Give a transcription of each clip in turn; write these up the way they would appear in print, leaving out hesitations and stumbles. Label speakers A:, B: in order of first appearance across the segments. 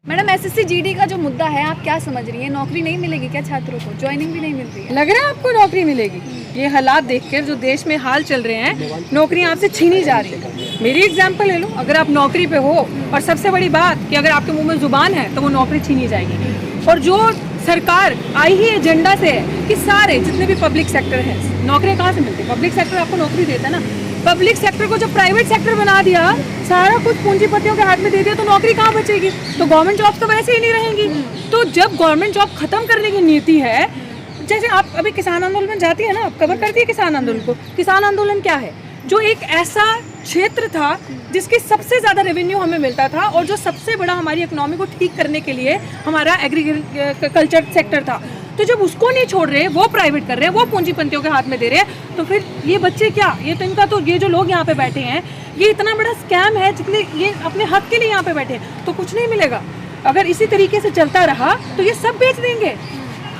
A: Madam SSC GD का जो मुद्दा है आप क्या समझ रही हैं? नौकरी नहीं मिलेगी क्या छात्रों को? ज्वाइनिंग भी नहीं मिल रही है।
B: लग रहा है आपको नौकरी मिलेगी? ये हालात देखकर जो देश में हाल चल रहे हैं, नौकरियां आपसे छीनी जा रही है। मेरी एग्जांपल ले लो, अगर आप नौकरी पे हो और सबसे बड़ी बात कि अगर आपके मुंह में जुबान है तो वो नौकरी छीनी जाएगी। और जो सरकार आई ही एजेंडा से है कि सारे जितने भी पब्लिक सेक्टर है, नौकरियां कहाँ से मिलती है? पब्लिक सेक्टर आपको नौकरी देता है ना। पब्लिक सेक्टर को जब प्राइवेट सेक्टर बना दिया, सारा कुछ पूंजीपतियों के हाथ में दे दिया, तो नौकरी कहाँ बचेगी? तो गवर्नमेंट जॉब्स तो वैसे ही नहीं रहेंगी। तो जब गवर्नमेंट जॉब खत्म करने की नीति है, जैसे आप अभी किसान आंदोलन में जाती है ना, आप कवर करती है किसान आंदोलन को। किसान आंदोलन क्या है? जो एक ऐसा क्षेत्र था जिसकी सबसे ज़्यादा रेवेन्यू हमें मिलता था और जो सबसे बड़ा हमारी इकोनॉमी को ठीक करने के लिए हमारा एग्रीकल्चर सेक्टर था। तो जब उसको नहीं छोड़ रहे, वो प्राइवेट कर रहे हैं, वो पूंजीपतियों के हाथ में दे रहे हैं, तो फिर ये बच्चे क्या, ये तो इनका तो ये जो लोग यहाँ पे बैठे हैं, ये इतना बड़ा स्कैम है, जितने ये अपने हक के लिए यहाँ पे बैठे हैं, तो कुछ नहीं मिलेगा। अगर इसी तरीके से चलता रहा तो ये सब बेच देंगे।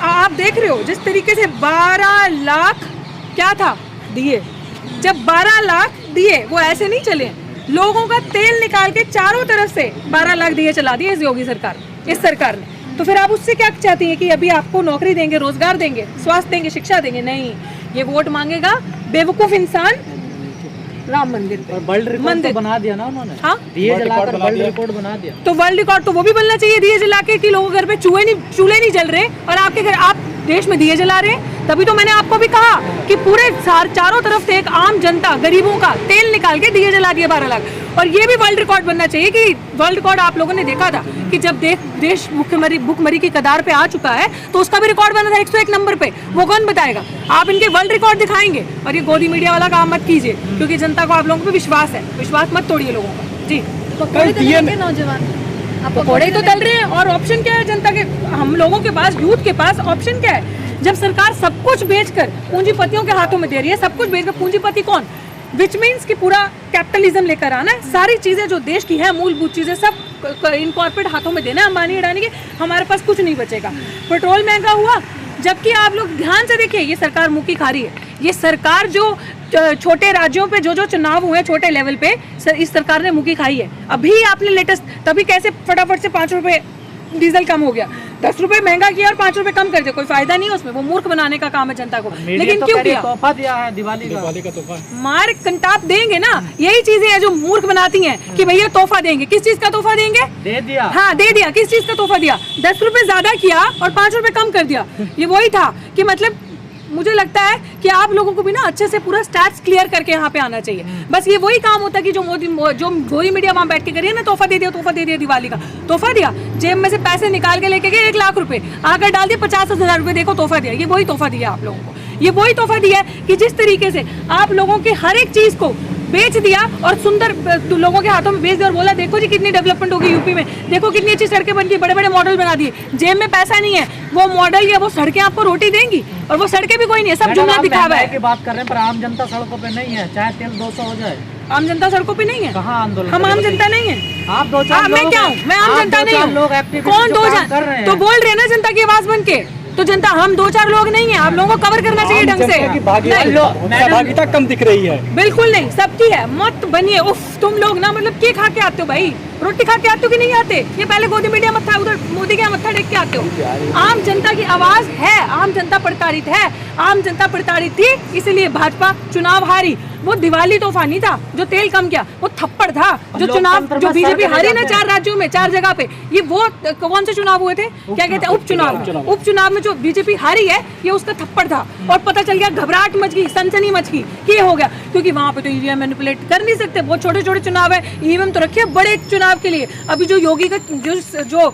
B: आप देख रहे हो जिस तरीके से 12 लाख क्या था दिए, जब 12 लाख दिए वो ऐसे नहीं चले, लोगों का तेल निकाल के चारों तरफ से 12 लाख दिए चला दिए इस योगी सरकार, इस सरकार ने। तो फिर आप उससे क्या चाहती हैं कि अभी आपको नौकरी देंगे, रोजगार देंगे, स्वास्थ्य देंगे, शिक्षा देंगे? नहीं, ये वोट मांगेगा बेवकूफ इंसान राम मंदिर पे।
C: वर्ल्ड रिकॉर्ड तो बना दिया ना उन्होंने।
B: हाँ,
C: दिए जलाकर वर्ल्ड रिकॉर्ड बना दिया।
B: तो वर्ल्ड रिकॉर्ड तो वो भी बनना चाहिए, दिए जला के, कि लोगों के घर पे चूल्हे नहीं जल रहे और आपके घर, आप देश में दिए जला रहे हैं। तभी तो मैंने आपको भी कहा कि पूरे चारों तरफ से एक आम जनता, गरीबों का तेल निकाल के दिए जला दिए 12 लाख। और ये भी वर्ल्ड रिकॉर्ड बनना चाहिए कि वर्ल्ड रिकॉर्ड आप लोगों ने देखा था कि जब देश भुखमरी की कगार पे आ चुका है तो उसका भी रिकॉर्ड बना था 101 नंबर पे। वो कौन बताएगा? आप इनके वर्ल्ड रिकॉर्ड दिखाएंगे। और ये गोदी मीडिया वाला काम मत कीजिए, क्योंकि जनता को आप लोगों पे विश्वास है, विश्वास मत तोड़िए लोगों का। जी,
A: पकौड़े तलेंगे नौजवान, आप
B: पकौड़े तो तल रहे हैं। और ऑप्शन क्या है जनता के, हम लोगों के पास, यूथ के पास ऑप्शन क्या है? जब सरकार सब कुछ बेचकर पूंजीपतियों के हाथों में दे रही है, सब कुछ बेचकर, पूंजीपति कौन? विच मीन्स कि पूरा कैपिटलिज्म लेकर आना है, सारी चीजें जो देश की है, मूलभूत चीजें सब इन कॉर्पोरेट हाथों में देना है, अंबानी अडानी के। हमारे पास कुछ नहीं बचेगा। पेट्रोल महंगा हुआ, जबकि आप लोग ध्यान से देखिए, ये सरकार मुक्की खा रही है। ये सरकार जो छोटे राज्यों पे जो चुनाव हुए छोटे लेवल पे, इस सरकार ने मुक्की खाई है। अभी आपने लेटेस्ट, तभी कैसे फटाफट से 5 रुपए डीजल कम हो गया, 10 रुपए महंगा किया और 5 रुपए कम कर दिया। कोई फायदा नहीं है उसमें, वो मूर्ख बनाने का काम है जनता को। लेकिन
C: तो
B: क्यों किया?
C: तोहफा दिया है, दिवाली का तोहफा।
B: मार कंटाप देंगे ना, यही चीजें हैं जो मूर्ख बनाती हैं कि भैया तोहफा देंगे। किस चीज का तोहफा देंगे?
C: दे दिया।
B: हाँ, दे दिया। किस चीज का तोहफा दिया? 10 रुपए ज्यादा किया और 5 रुपए कम कर दिया। ये वही था कि मतलब मुझे लगता है कि आप लोगों को भी ना अच्छे से पूरा स्टैट्स क्लियर करके यहाँ पे आना चाहिए। बस ये वही काम होता है कि जो गोदी मीडिया वहाँ बैठ के करिए ना, तोहफा दे दिया, दिवाली का तोहफा दिया, जेब में से पैसे निकाल के लेके गए 1 लाख रुपए, आकर डाल दिए 50,000 रुपए, देखो तोहफा दिया। ये वही तोहफा दिया आप लोगों को, ये वही तोहफा दिया है कि जिस तरीके से आप लोगों के हर एक चीज को बेच दिया और सुंदर लोगों के हाथों में बेच दिया और बोला देखो जी कितनी डेवलपमेंट होगी यूपी में, देखो कितनी अच्छी सड़कें बन गई, बड़े बड़े मॉडल बना दिए। जेब में पैसा नहीं है, वो मॉडल या वो सड़कें आपको रोटी देंगी, और वो सड़कें भी कोई नहीं है, सब जुमला दिखावा है।
C: की बात कर रहे हैं, पर आम जनता सड़कों पे नहीं है, चाहे तेल 200 हो जाए।
B: आम जनता सड़कों पे नहीं है?
C: कहाँ आंदोलन?
B: हम आम जनता नहीं है।
C: आप 2-4
B: मैं क्या हूँ? मैं आम जनता नहीं हूँ। कौन 2-4
C: कर रहे हैं?
B: तो बोल रहे हैं ना जनता की आवाज बन के, तो जनता, हम 2-4 लोग नहीं है। आप लोगों को कवर करना चाहिए ढंग से।
D: सहभागिता कम दिख रही है।
B: बिल्कुल नहीं, सबकी है। मत बनिए उफ, तुम लोग ना मतलब के खा के आते हो भाई, रोटी खा के आते हो कि नहीं आते? ये पहले गोदी मीडिया मत्था, उधर मोदी के मत्था टेक के आते हो। आम जनता की आवाज है, आम जनता प्रताड़ित है, आम जनता प्रताड़ित थी, इसलिए भाजपा चुनाव हारी। वो दिवाली तोहफा नहीं था जो तेल कम किया, वो थप्पड़ था जो चुनाव, जो बीजेपी हारी ना 4 राज्यों में, 4 जगह पे। ये वो कौन से चुनाव हुए थे, क्या कहते हैं, उपचुनाव में जो बीजेपी हारी है, ये उसका थप्पड़ था। और पता चल गया, घबराहट मच गई, सनसनी मच गई कि ये हो गया, क्योंकि वहां पे तो ईवीएम मैनिपुलेट कर नहीं सकते, बहुत छोटे छोटे चुनाव है। ईवीएम तो रखिए बड़े चुनाव के लिए। अभी जो योगी का जो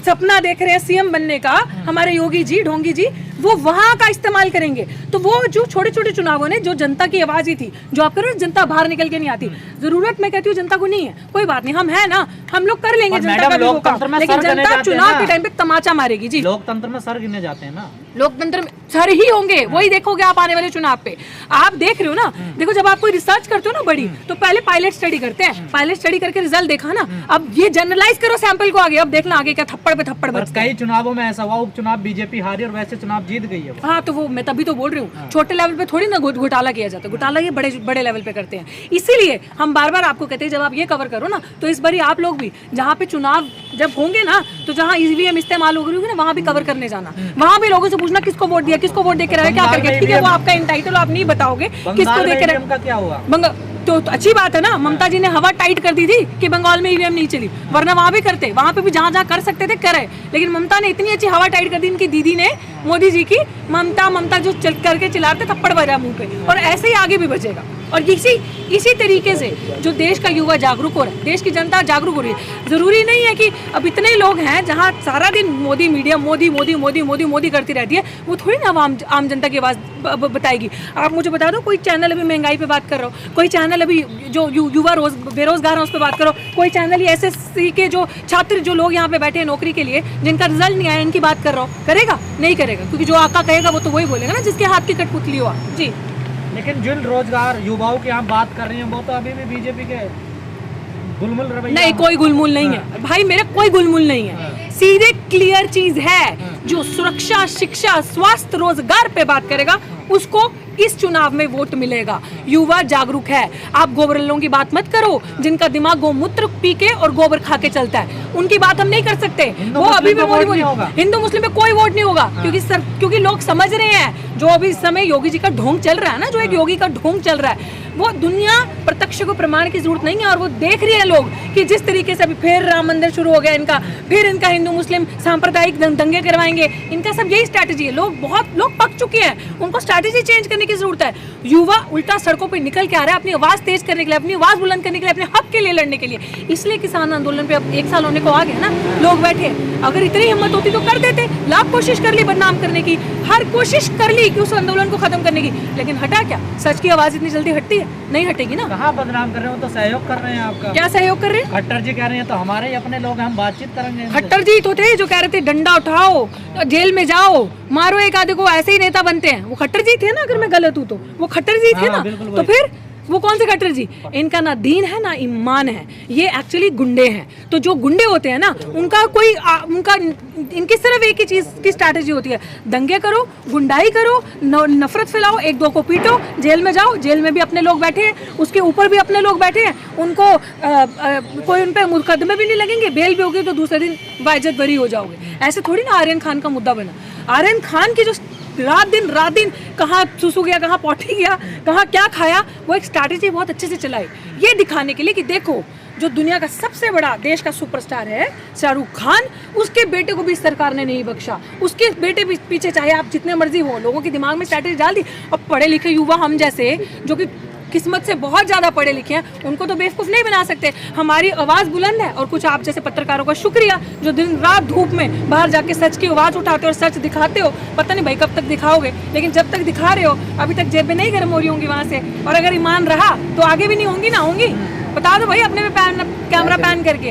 B: सपना देख रहे हैं सीएम बनने का, हमारे योगी जी, ढोंगी जी, वो वहां का इस्तेमाल करेंगे। तो वो जो छोटे छोटे चुनावों ने, जो जनता की आवाज ही थी, जो आप करो जनता बाहर निकल के नहीं आती। जरूरत मैं कहती हूँ जनता को नहीं है, कोई बात नहीं, हम है ना, हम लोग कर लेंगे जनता का भी वो काम। लेकिन जनता चुनाव के टाइम पे तमाचा मारेगी। जी,
C: लोकतंत्र में सर गिने जाते हैं ना,
B: लोकतंत्र में सर ही होंगे, वही देखोगे आप आने वाले चुनाव पे। आप देख रहे हो ना, देखो जब आप कोई रिसर्च करते हो ना बड़ी, तो पहले पायलट स्टडी करते हैं, पायलट स्टडी करके रिजल्ट देखा ना, अब ये जनरलाइज करो सैंपल को आगे, अब देखना आगे क्या थप्पड़ पे थप्पड़ बचता है।
C: कई चुनावों में ऐसा हुआ, उपचुनाव बीजेपी हारी और वैसे चुनाव जीत गई है वो।
B: हाँ, तो वो मैं तभी तो बोल रही हूँ, छोटे लेवल पे थोड़ी ना घोटाला किया जाता है, घोटाला ये बड़े बड़े लेवल पे करते हैं। इसीलिए हम बार बार आपको कहते हैं जब आप ये कवर करो ना, तो इस बार आप लोग भी जहाँ पे चुनाव जब होंगे ना, तो जहाँ ईवीएम इस्तेमाल हो रही होगी ना, वहाँ भी कवर करने जाना, वहाँ भी लोगों से पूछना किसको वोट दिया, किसको वोट दे के रहा, क्या करके। ठीक है, वो आपका एंटाइटल, आप नहीं बताओगे किसको दे के रहा,
C: क्या हुआ
B: तो अच्छी बात है ना। ममता जी ने हवा टाइट कर दी थी कि बंगाल में ईवीएम नहीं चली, वरना वहां भी करते, वहां पे भी जहां जहां कर सकते थे करे। लेकिन ममता ने इतनी अच्छी हवा टाइट कर दी, इनकी दीदी ने, मोदी जी की, ममता जो करके चिल्लाते थप्पड़ बजा मुंह पे, और ऐसे ही आगे भी बचेगा। और इसी तरीके से जो देश का युवा जागरूक हो रहा है, देश की जनता जागरूक हो रही है। जरूरी नहीं है कि अब इतने लोग हैं जहां सारा दिन मोदी मीडिया मोदी मोदी मोदी मोदी मोदी करती रहती है, वो थोड़ी ना आम जनता की आवाज़ बताएगी। आप मुझे बता दो, कोई चैनल अभी महंगाई पे बात कर रहा हो, कोई चैनल अभी जो युवा बेरोजगार है उस पर बात करो, कोई चैनल एसएससी के जो छात्र जो लोग यहाँ पे बैठे हैं नौकरी के लिए, जिनका रिजल्ट नहीं आया, इनकी बात कर रहा हो, करेगा? नहीं करेगा, क्योंकि जो आका कहेगा वो तो वही बोलेगा ना जिसके हाथ की कठपुतली हो। जी,
C: लेकिन जिन रोजगार युवाओं की हम बात कर रहे हैं वो तो अभी भी बीजेपी के गुलमुल रवैया।
B: नहीं, कोई गुलमुल नहीं है भाई, मेरा कोई गुलमुल नहीं है। सीधे क्लियर चीज है, जो सुरक्षा, शिक्षा, स्वास्थ्य, रोजगार पे बात करेगा उसको इस चुनाव में वोट मिलेगा। युवा जागरूक है। आप गोबरलों की बात मत करो, जिनका दिमाग गोमूत्र पी के और गोबर खा के चलता है, उनकी बात हम नहीं कर सकते। वो अभी भी हिंदू मुस्लिम पे कोई वोट नहीं होगा, क्योंकि लोग समझ रहे हैं जो अभी इस समय योगी जी का ढोंग चल रहा है ना, जो एक योगी का ढोंग चल रहा है, वो दुनिया प्रत्यक्ष को प्रमाण की जरूरत नहीं है। और वो देख रहे हैं लोग कि जिस तरीके से अभी फिर राम मंदिर शुरू हो गया इनका, फिर इनका हिंदू मुस्लिम सांप्रदायिक दंगे करवाएंगे, इनका सब यही स्ट्रैटेजी है। बहुत लोग पक चुके हैं, उनको स्ट्रैटेजी चेंज करने की जरूरत है। युवा उल्टा सड़कों पे निकल के आ रहा है अपनी आवाज तेज करने के लिए, अपनी आवाज बुलंद करने के लिए, अपने हक के लिए लड़ने के लिए। इसलिए किसान आंदोलन पे अब 1 साल होने को आ गया ना, लोग बैठे। अगर इतनी हिम्मत होती तो कर देते, लाख कोशिश कर ली बदनाम करने की, हर कोशिश कर ली कि उस आंदोलन को खत्म करने की, लेकिन हटा क्या? सच की आवाज इतनी जल्दी हटती है? नहीं हटेगी ना।
C: कहाँ बदनाम कर रहे हो, तो सहयोग कर रहे हैं आपका।
B: क्या सहयोग कर रहे हैं?
C: खट्टर जी कह रहे हैं तो हमारे ही अपने लोग, हम बातचीत करेंगे।
B: खट्टर जी तो थे जो कह रहे थे डंडा उठाओ, जेल में जाओ, मारो एक आधे को, ऐसे ही नेता बनते हैं। वो खट्टर जी थे ना, अगर मैं गलत हूँ तो वो खट्टर जी थे ना। तो फिर वो कौन से खट्टर जी? इनका ना दीन है ना ईमान है, ये एक्चुअली गुंडे हैं। तो जो गुंडे होते हैं ना, उनका इनकी सिर्फ एक ही चीज की स्ट्रैटेजी होती है, दंगे करो, गुंडाई करो, नफरत फैलाओ, एक दो को पीटो, जेल में जाओ। जेल में भी अपने लोग बैठे हैं, उसके ऊपर भी अपने लोग बैठे हैं, उनको कोई उन पर मुकदमे भी नहीं लगेंगे, बेल भी होगी तो दूसरे दिन बाइज्जत बरी हो जाओगे। ऐसे थोड़ी ना आर्यन खान का मुद्दा बना। आर्यन खान की जो रात दिन कहाँ सुसु गया, कहाँ पॉटी गया, कहाँ क्या खाया, वो एक स्ट्रैटेजी बहुत अच्छे से चलाई, ये दिखाने के लिए कि देखो जो दुनिया का सबसे बड़ा देश का सुपरस्टार है शाहरुख खान, उसके बेटे को भी सरकार ने नहीं बख्शा। उसके बेटे पीछे चाहे आप जितने मर्जी हो, लोगों के दिमाग में स्ट्रैटेजी डाल दी। अब पढ़े लिखे युवा हम जैसे, जो कि किस्मत से बहुत ज़्यादा पढ़े लिखे हैं, उनको तो बेवकूफ़ नहीं बना सकते। हमारी आवाज़ बुलंद है, और कुछ आप जैसे पत्रकारों का शुक्रिया जो दिन रात धूप में बाहर जाके सच की आवाज़ उठाते हो और सच दिखाते हो। पता नहीं भाई कब तक दिखाओगे, लेकिन जब तक दिखा रहे हो, अभी तक जेबें नहीं गर्म हो रही होंगी वहाँ से, और अगर ईमान रहा तो आगे भी नहीं होंगी ना होंगी। बता दो भाई, अपने में कैमरा पैन करके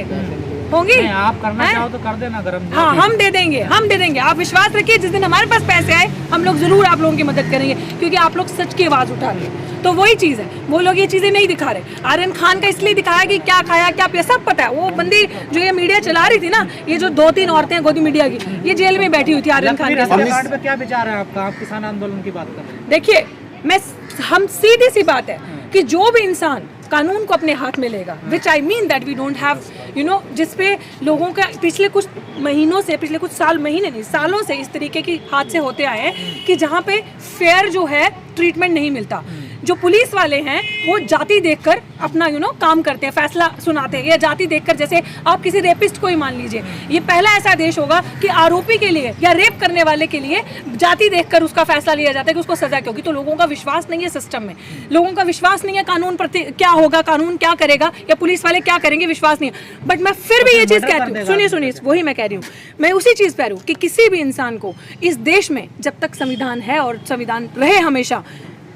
B: होंगी।
C: आप करना चाहो तो कर देना गरम।
B: हाँ, हम दे देंगे। आप विश्वास रखिए, जिस दिन हमारे पास पैसे आए हम लोग जरूर आप लोगों की मदद करेंगे, क्योंकि आप लोग सच की आवाज उठा रहे हैं। तो वही चीज है, वो लोग ये चीजें नहीं दिखा रहे। आर्यन खान का इसलिए दिखाया कि क्या खाया क्या पिया सब पता है। वो बंदी जो ये मीडिया चला रही थी ना, ये जो 2-3 औरतें गोदी मीडिया की, ये जेल में बैठी हुई थी आर्यन खान के साथ।
C: पे क्या विचार है आपका? आप किसान आंदोलन की बात कर रहे हैं।
B: देखिए, हम सीधी सी बात है कि जो भी इंसान कानून को अपने हाथ में लेगा, which I mean that we don't have जिसपे लोगों का पिछले कुछ महीनों से, पिछले कुछ सालों से इस तरीके की हादसे होते आए हैं कि जहाँ पे फेयर जो है ट्रीटमेंट नहीं मिलता। जो पुलिस वाले हैं वो जाति देखकर अपना काम करते हैं, फैसला सुनाते हैं, या जाति देखकर, जैसे आप किसी रेपिस्ट को ही मान लीजिए, ये पहला ऐसा देश होगा कि आरोपी के लिए या रेप करने वाले के लिए जाति देखकर उसका फैसला लिया जाता है कि उसको सजा क्या होगी। तो लोगों का विश्वास नहीं है सिस्टम में, लोगों का विश्वास नहीं है कानून प्रति, क्या होगा, कानून क्या करेगा या पुलिस वाले क्या करेंगे, विश्वास नहीं है। बट मैं फिर भी ये चीज कहती हूँ, सुनिए, वही मैं कह रही हूँ, मैं उसी चीज पर हूँ कि किसी भी इंसान को इस देश में जब तक संविधान है और संविधान रहे हमेशा,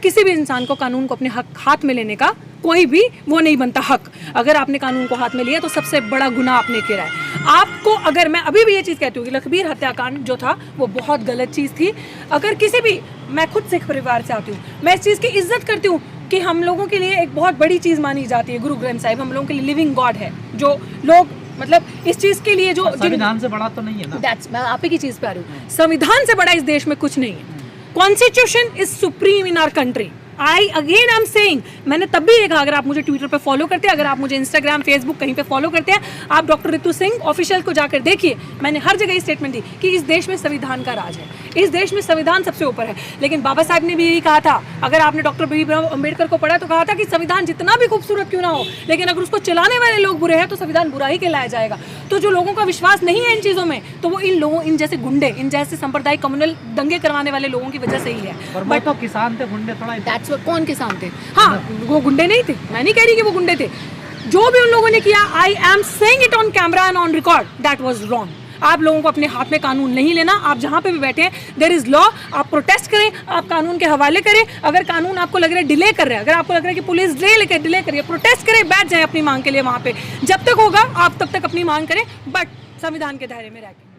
B: किसी भी इंसान को कानून को अपने हाथ में लेने का कोई भी वो नहीं बनता हक। अगर आपने कानून को हाथ में लिया तो सबसे बड़ा गुनाह आपने किया है। आपको, अगर मैं अभी भी ये चीज़ कहती हूँ कि लखबीर हत्याकांड जो था वो बहुत गलत चीज़ थी। अगर किसी भी, मैं खुद सिख परिवार से आती हूँ, मैं इस चीज़ की इज्जत करती हूँ कि हम लोगों के लिए एक बहुत बड़ी चीज़ मानी जाती है गुरु ग्रंथ साहिब, हम लोगों के लिए लिविंग गॉड है, जो लोग मतलब इस चीज के लिए जो
C: संविधान से बड़ा तो नहीं है ना।
B: That's, मैं आप ही की चीज पे आ रही हूँ। संविधान से बड़ा इस देश में कुछ नहीं है। Constitution is supreme in our country. I am saying, मैंने तब भी देखा, अगर आप मुझे ट्विटर पे फॉलो करते हैं, अगर आप मुझे इंस्टाग्राम फेसबुक कहीं पे फॉलो करते हैं, आप डॉक्टर रितु सिंह ऑफिशियल को जाकर देखिए, मैंने हर जगह ये स्टेटमेंट दी कि इस देश में संविधान का राज है, इस देश में संविधान सबसे ऊपर है। लेकिन बाबा साहब ने भी यही कहा था, अगर आपने डॉक्टर भीमराव अम्बेडकर को पढ़ा तो कहा था कि संविधान जितना भी खूबसूरत क्यों ना हो, लेकिन अगर उसको चलाने वाले लोग बुरे हैं तो संविधान बुरा ही कहलाया जाएगा। तो जो लोगों का विश्वास नहीं है इन चीज़ों में, तो वो इन लोगों, इन जैसे गुंडे, इन जैसे सांप्रदायिक कम्युनल दंगे करवाने वाले लोगों की वजह से ही है।
C: और वो तो किसान थे, गुंडे थोड़ा।
B: That's what, कौन किसान थे? हाँ, वो गुंडे नहीं थे, मैं नहीं कह रही कि वो गुंडे थे। जो भी उन लोगों ने किया, आई am saying it on camera and on record, that was wrong. आप लोगों को अपने हाथ में कानून नहीं लेना। आप जहाँ पे भी बैठे हैं, देयर इज लॉ, आप प्रोटेस्ट करें, आप कानून के हवाले करें। अगर कानून आपको लग रहा है डिले कर रहे हैं, अगर आपको लग रहा है कि पुलिस डिले करिए, प्रोटेस्ट करें, बैठ जाएं अपनी मांग के लिए वहाँ पे। जब तक होगा आप तब तक अपनी मांग करें, बट संविधान के दायरे में रहकर।